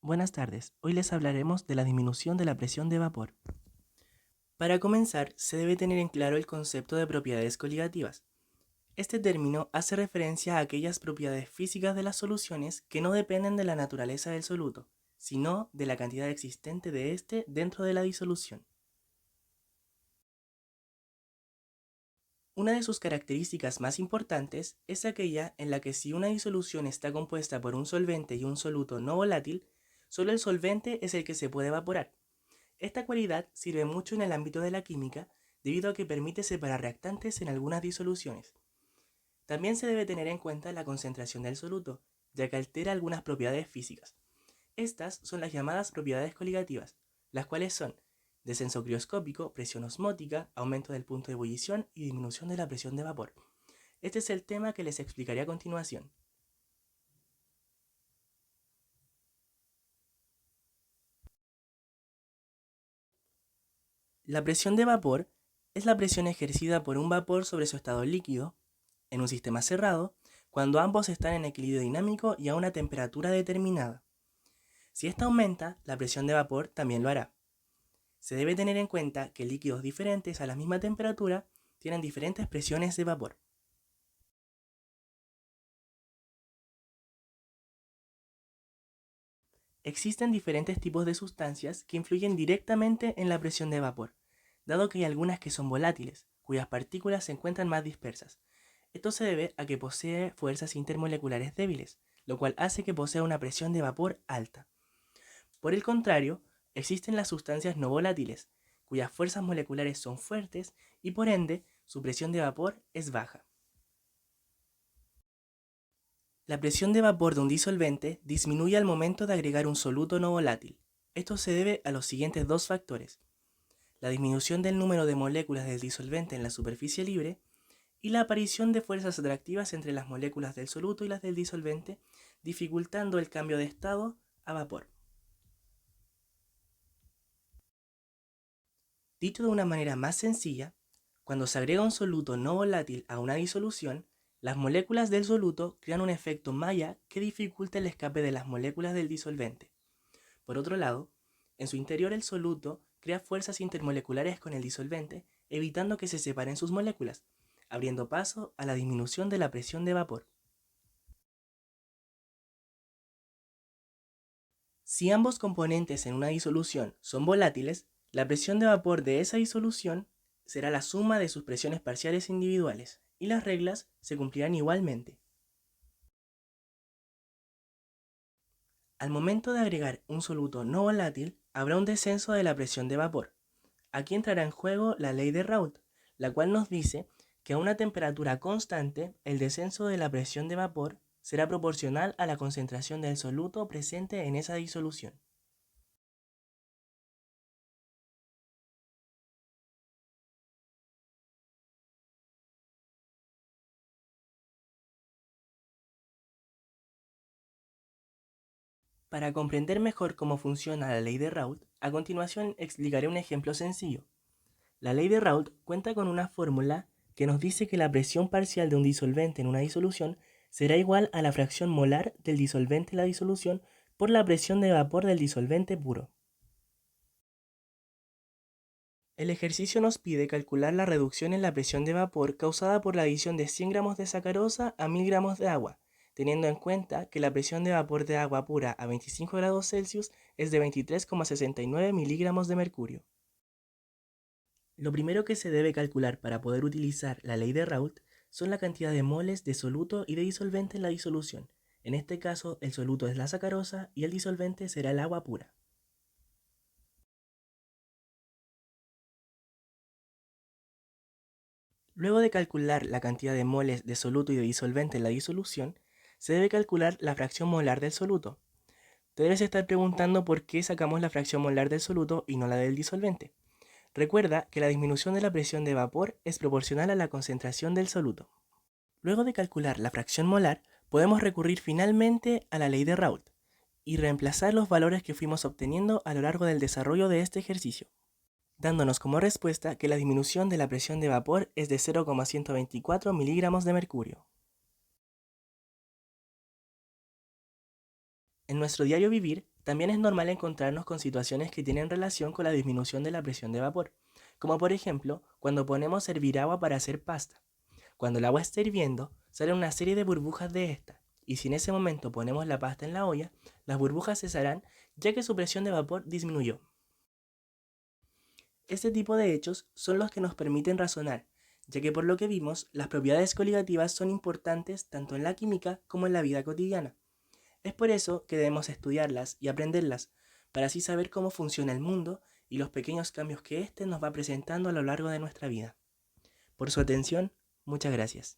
Buenas tardes, hoy les hablaremos de la disminución de la presión de vapor. Para comenzar, se debe tener en claro el concepto de propiedades coligativas. Este término hace referencia a aquellas propiedades físicas de las soluciones que no dependen de la naturaleza del soluto, sino de la cantidad existente de éste dentro de la disolución. Una de sus características más importantes es aquella en la que si una disolución está compuesta por un solvente y un soluto no volátil, solo el solvente es el que se puede evaporar. Esta cualidad sirve mucho en el ámbito de la química debido a que permite separar reactantes en algunas disoluciones. También se debe tener en cuenta la concentración del soluto, ya que altera algunas propiedades físicas. Estas son las llamadas propiedades coligativas, las cuales son descenso crioscópico, presión osmótica, aumento del punto de ebullición y disminución de la presión de vapor. Este es el tema que les explicaré a continuación. La presión de vapor es la presión ejercida por un vapor sobre su estado líquido en un sistema cerrado cuando ambos están en equilibrio dinámico y a una temperatura determinada. Si esta aumenta, la presión de vapor también lo hará. Se debe tener en cuenta que líquidos diferentes a la misma temperatura tienen diferentes presiones de vapor. Existen diferentes tipos de sustancias que influyen directamente en la presión de vapor, dado que hay algunas que son volátiles, cuyas partículas se encuentran más dispersas. Esto se debe a que posee fuerzas intermoleculares débiles, lo cual hace que posea una presión de vapor alta. Por el contrario, existen las sustancias no volátiles, cuyas fuerzas moleculares son fuertes y por ende su presión de vapor es baja. La presión de vapor de un disolvente disminuye al momento de agregar un soluto no volátil. Esto se debe a los siguientes dos factores: la disminución del número de moléculas del disolvente en la superficie libre y la aparición de fuerzas atractivas entre las moléculas del soluto y las del disolvente, dificultando el cambio de estado a vapor. Dicho de una manera más sencilla, cuando se agrega un soluto no volátil a una disolución, las moléculas del soluto crean un efecto malla que dificulta el escape de las moléculas del disolvente. Por otro lado, en su interior el soluto crea fuerzas intermoleculares con el disolvente, evitando que se separen sus moléculas, abriendo paso a la disminución de la presión de vapor. Si ambos componentes en una disolución son volátiles, la presión de vapor de esa disolución será la suma de sus presiones parciales individuales, y las reglas se cumplirán igualmente. Al momento de agregar un soluto no volátil, habrá un descenso de la presión de vapor. Aquí entrará en juego la ley de Raoult, la cual nos dice que a una temperatura constante, el descenso de la presión de vapor será proporcional a la concentración del soluto presente en esa disolución. Para comprender mejor cómo funciona la ley de Raoult, a continuación explicaré un ejemplo sencillo. La ley de Raoult cuenta con una fórmula que nos dice que la presión parcial de un disolvente en una disolución será igual a la fracción molar del disolvente en la disolución por la presión de vapor del disolvente puro. El ejercicio nos pide calcular la reducción en la presión de vapor causada por la adición de 100 gramos de sacarosa a 1000 gramos de agua, teniendo en cuenta que la presión de vapor de agua pura a 25 grados Celsius es de 23,69 miligramos de mercurio. Lo primero que se debe calcular para poder utilizar la ley de Raoult son la cantidad de moles de soluto y de disolvente en la disolución. En este caso, el soluto es la sacarosa y el disolvente será el agua pura. Luego de calcular la cantidad de moles de soluto y de disolvente en la disolución, se debe calcular la fracción molar del soluto. Te debes estar preguntando por qué sacamos la fracción molar del soluto y no la del disolvente. Recuerda que la disminución de la presión de vapor es proporcional a la concentración del soluto. Luego de calcular la fracción molar, podemos recurrir finalmente a la ley de Raoult y reemplazar los valores que fuimos obteniendo a lo largo del desarrollo de este ejercicio, dándonos como respuesta que la disminución de la presión de vapor es de 0,124 miligramos de mercurio. En nuestro diario vivir, También es normal encontrarnos con situaciones que tienen relación con la disminución de la presión de vapor, como por ejemplo cuando ponemos a hervir agua para hacer pasta. Cuando el agua está hirviendo, salen una serie de burbujas de esta, y si en ese momento ponemos la pasta en la olla, las burbujas cesarán ya que su presión de vapor disminuyó. Este tipo de hechos son los que nos permiten razonar, ya que por lo que vimos, las propiedades coligativas son importantes tanto en la química como en la vida cotidiana. Es por eso que debemos estudiarlas y aprenderlas, para así saber cómo funciona el mundo y los pequeños cambios que éste nos va presentando a lo largo de nuestra vida. Por su atención, muchas gracias.